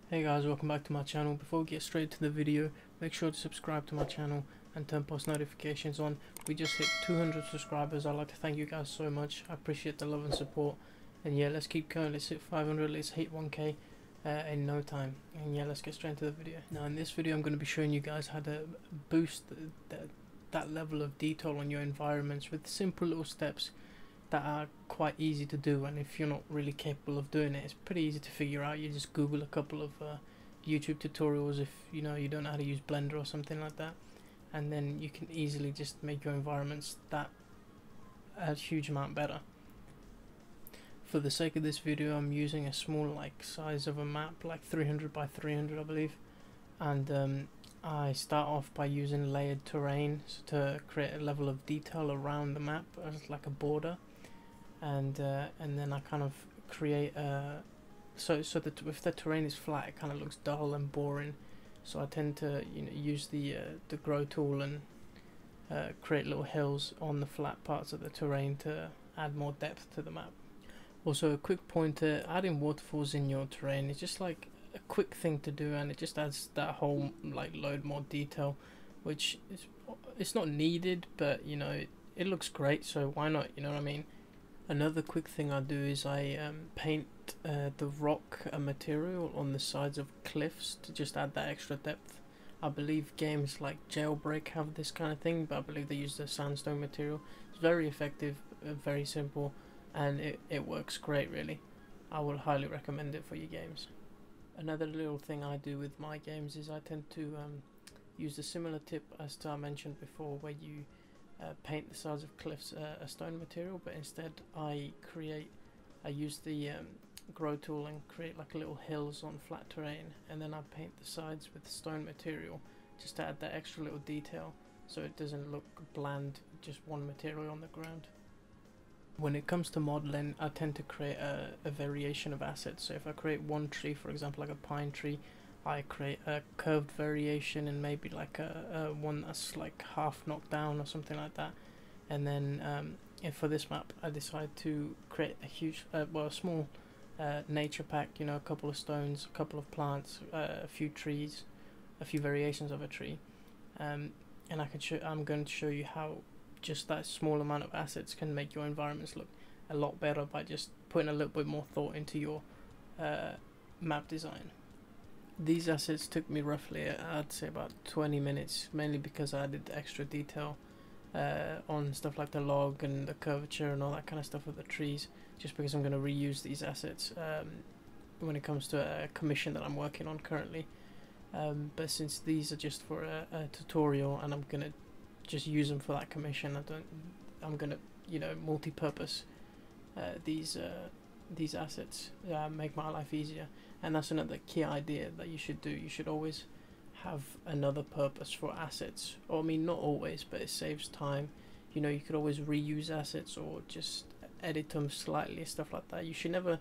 Hey guys, welcome back to my channel. Before we get straight to the video, make sure to subscribe to my channel and turn post notifications on. We just hit 200 subscribers. I'd like to thank you guys so much. I appreciate the love and support. And yeah, let's keep going. Let's hit 500. Let's hit 1k in no time. And yeah, let's get straight into the video. Now in this video, I'm going to be showing you guys how to boost that level of detail on your environments with simple little steps that are quite easy to do, and if you're not really capable of doing it, it's pretty easy to figure out. You just Google a couple of YouTube tutorials if you don't know how to use Blender or something like that, and then you can easily just make your environments that a huge amount better. For the sake of this video, I'm using a small size of a map, like 300 by 300 I believe, and I start off by using layered terrain to create a level of detail around the map as like a border. And then I kind of create so that if the terrain is flat, it kind of looks dull and boring. So I tend to use the grow tool and create little hills on the flat parts of the terrain to add more depth to the map. Also, a quick pointer: adding waterfalls in your terrain is just like a quick thing to do, and it just adds that whole load more detail, which it's not needed, but it looks great, so why not? You know what I mean? Another quick thing I do is I paint the rock material on the sides of cliffs to just add that extra depth. I believe games like Jailbreak have this kind of thing, but I believe they use the sandstone material. It's very effective, very simple, and it works great really. I would highly recommend it for your games. Another little thing I do with my games is I tend to use a similar tip as to I mentioned before, where you paint the sides of cliffs a stone material, but instead I use the grow tool and create like little hills on flat terrain, and then I paint the sides with stone material just to add that extra little detail so it doesn't look bland, just one material on the ground. When it comes to modeling, I tend to create a variation of assets. So if I create one tree, for example like a pine tree, I create a curved variation and maybe like a one that's like half knocked down or something like that. And then and for this map I decide to create a huge a small nature pack, a couple of stones, a couple of plants, a few trees, a few variations of a tree, and I'm going to show you how just that small amount of assets can make your environments look a lot better by just putting a little bit more thought into your map design. These assets took me roughly, I'd say, about 20 minutes, mainly because I added extra detail on stuff like the log and the curvature and all that kind of stuff with the trees, just because I'm going to reuse these assets when it comes to a commission that I'm working on currently. But since these are just for a tutorial and I'm going to just use them for that commission, I'm going to multi-purpose these assets, make my life easier. And that's another key idea that you should do. You should always have another purpose for assets, or I mean not always, but it saves time. You could always reuse assets or just edit them slightly, stuff like that. You should never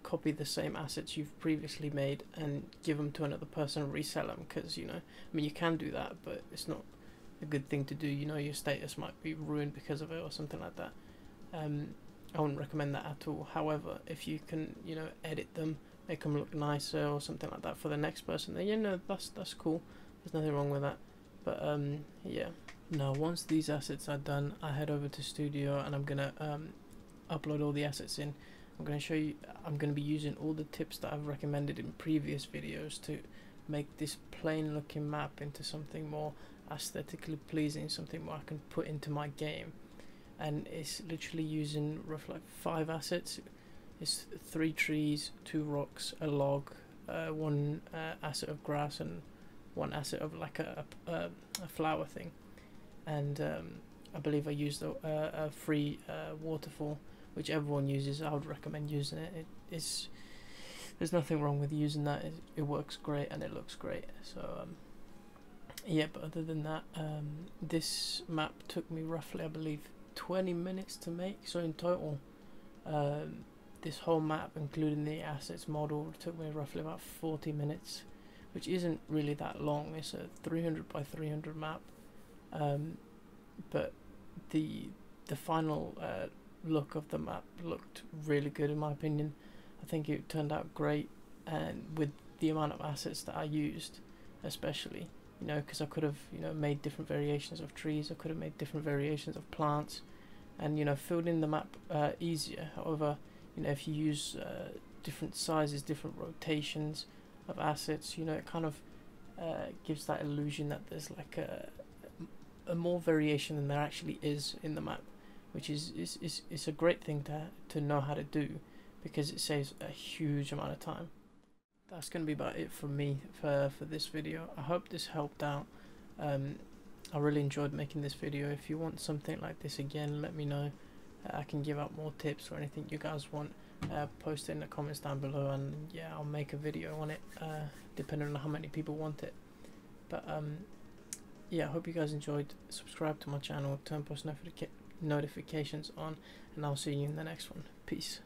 copy the same assets you've previously made and give them to another person and resell them, because I mean you can do that, but it's not a good thing to do. Your status might be ruined because of it or something like that. I wouldn't recommend that at all. However, if you can, edit them, make them look nicer or something like that for the next person, then that's cool. There's nothing wrong with that. But yeah. Now, once these assets are done, I head over to Studio and I'm gonna upload all the assets in. I'm gonna show you. I'm gonna be using all the tips that I've recommended in previous videos to make this plain-looking map into something more aesthetically pleasing, something more I can put into my game. And it's literally using roughly 5 assets. It's 3 trees, 2 rocks, a log, 1 asset of grass, and 1 asset of like a flower thing. And I believe I used a free waterfall, which everyone uses. I would recommend using it. There's nothing wrong with using that. It works great and it looks great. So yeah, but other than that, this map took me roughly, I believe, 20 minutes to make. So in total, this whole map, including the assets model, took me roughly about 40 minutes, which isn't really that long. It's a 300 by 300 map, but the final look of the map looked really good in my opinion. I think it turned out great. and with the amount of assets that I used, especially, you know, because I could have, you know, made different variations of trees, I could have made different variations of plants, and, you know, filled in the map easier. However, you know, if you use different sizes, different rotations of assets, you know, it kind of gives that illusion that there's like a more variation than there actually is in the map, which is a great thing to know how to do, because it saves a huge amount of time. That's going to be about it from me for this video. I hope this helped out. I really enjoyed making this video. If you want something like this again, let me know. I can give out more tips or anything you guys want. Post it in the comments down below, and yeah, I'll make a video on it depending on how many people want it. But yeah, I hope you guys enjoyed. Subscribe to my channel, turn post notifications on, and I'll see you in the next one. Peace.